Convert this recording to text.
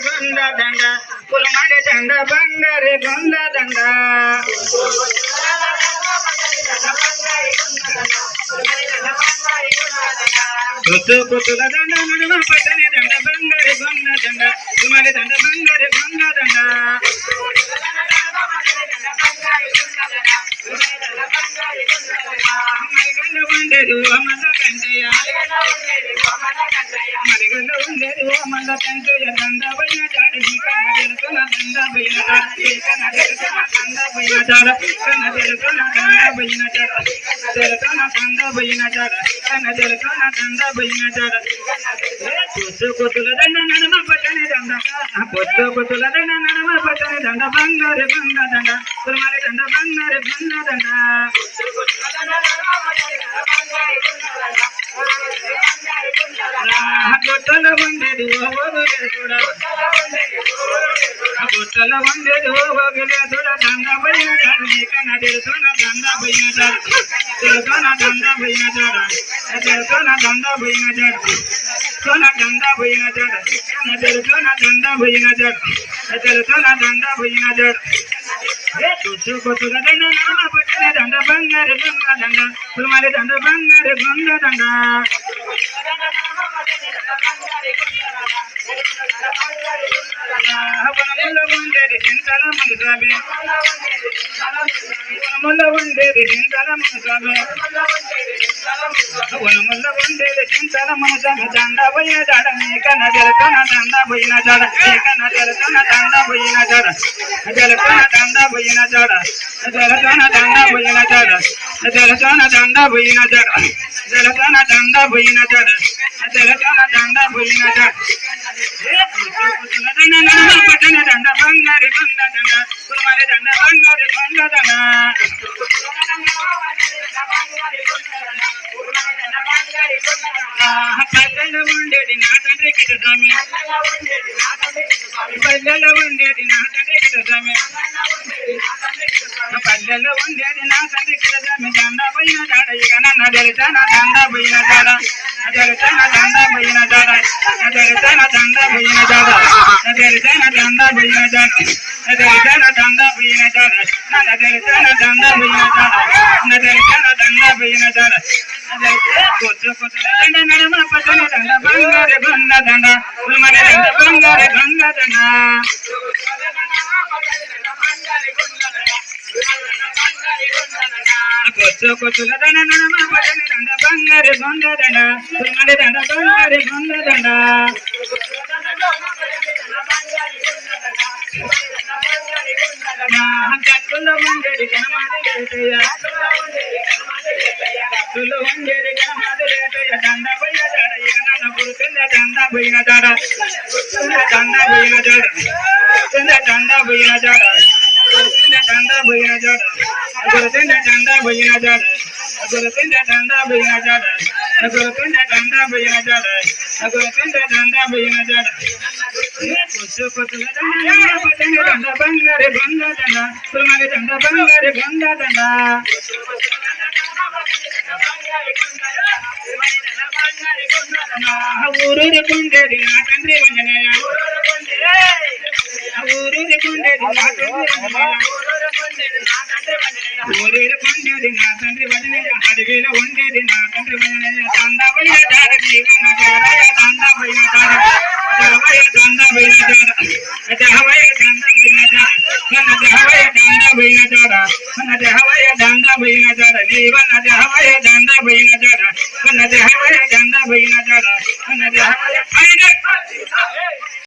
ಗೊಂದ ದಂಡ ಕುಲಮಾರಿ ದಂಡ ಬಂಗಾರಿ ಗೊಂದ ದಂಡ ಕುತುಲ ದಂಡ ನಡುವ ಪಟ್ಟನೆ ದಂಡ ಬಂಗಾರಿ ಗೊಂದ ದಂಡ ಕುಲಮಾರಿ ದಂಡ ಬಂಗಾರಿ ಗೊಂದ ದಂಡ మరిగల్ల ఉండేది ఓ మల్ల కంటయ్య మరిగల్ల ఉండేది ఓ మల్ల కంటయ్య దండ పోయిన చాడ కన్న తెలుసున దండ పోయిన చాడ దండ పోయిన చాడ కన్న తెలుసున దండ పోయిన చాడ తెలుసున దండ పోయిన చాడ కన్న తెలుసున దండ పోయిన చాడ కొత్తుల దండ నడమ పట్టని దండ కొత్తుల దండ నడమ పట్టని దండ బంగారు బంద దండ కులమారి దండ బంగారు బంద దండ గొట్టల ఉండేది ఓ కూడా గొట్టల ఉండేది ఓ చూడ దండ పోయిన చాడు కన్న తెలుసున దండ పోయిన చాడు తెలుసున దండ పోయిన చాడ తెలుసున దండ పోయిన చాడు సోన దండ పోయిన చాడు తెలుసున దండ పోయిన చాడు తెలుసున దండ పోయిన చాడు కొత్తుల దండ నడమ పట్టని దండ బంగారు బంగ దండ కులమారి దండ బంగారు బంగ దండ వనముల ఉండేది చింతల మునుసామి వనముల ఉండేది చింతల మునుసామి వనముల ఉండేది చింతల మునుసామి దండ పోయిన చాడ కన్న తెలుసున దండ పోయిన చాడ కన్న తెలుసున దండ పోయిన చాడ తెలుసున దండ పోయిన చాడ తెలుసున దండ పోయిన చాడ తెలుసున దండ పోయిన చాడ తెలుసున దండ పోయిన చాడ తెలుసున దండ పోయిన చాడ పట్టణ దండ బంగారి బంద దండ కులమారి దండ బంగారి బంద దండ పల్లెలో ఉండేది నా తండ్రి కిటస్వామి పల్లెలో ఉండేది నా తండ్రి కిటస్వామి పల్లెలో ఉండేది నా తండ్రి కిటస్వామి దండ పోయిన చాడ ఇక నన్న తెలుసన దండ పోయిన చాడ తెలుసన దండ పోయిన చాడ తెలుసన దండ పోయిన చాడ తెలుసన దండ పోయిన చాడ తెలుసన దండ పోయిన చాడ నన్న తెలుసన దండ పోయిన చాడ తెలుసన దండ పోయిన చాడ కొత్తుల దండ నడమ పట్టని దండ బంగారు బంద దండ కులమారి దండ బంగారు బంద దండ కొత్తుల దండ నడమ పట్టని దండ బంగారు బంద దండ కులమారి దండ బంగారు బంద దండ కత్తుల ఉండేది కనమాది లేటయ్య కత్తులు ఉండేది కనమాది లేటయ్య దండ పోయిన చాడ ఇక నన్న పురుతుంద దండ పోయిన చాడ దండ పోయిన చాడ దండ పోయిన చాడ దండ పోయిన చాడ గురుతుంద దండ పోయిన చాడ గురుతుంద దండ పోయిన చాడ గురుతుంద దండ పోయిన చాడ గురుతుంద దండ పోయిన చాడ కొత్తుల దండ పట్టని దండ బంగారి బంద దండ కులమారి దండ బంగారి బంద దండ ఊరూరి కొండేది నా తండ్రి వంజనయ్య ఊరూరి కొండేది నా తండ్రి వంజనయ్య ఊరూరి కొండేది నా తండ్రి వంజనయ్య అడవిలో ఉండేది నా తండ్రి వంజనయ్య దండ పోయిన చాడ జీవన దేవయ దండ పోయిన చాడ దేవయ దండ పోయిన చాడ దేవయ దండ పోయిన చాడ కన్న దేవయ దండ పోయిన చాడ కన్న దేవయ దండ పోయిన చాడ జీవన దేవయ దండ పోయిన చాడ కన్న దేవయ దండ పోయిన చాడ కన్న దేవయ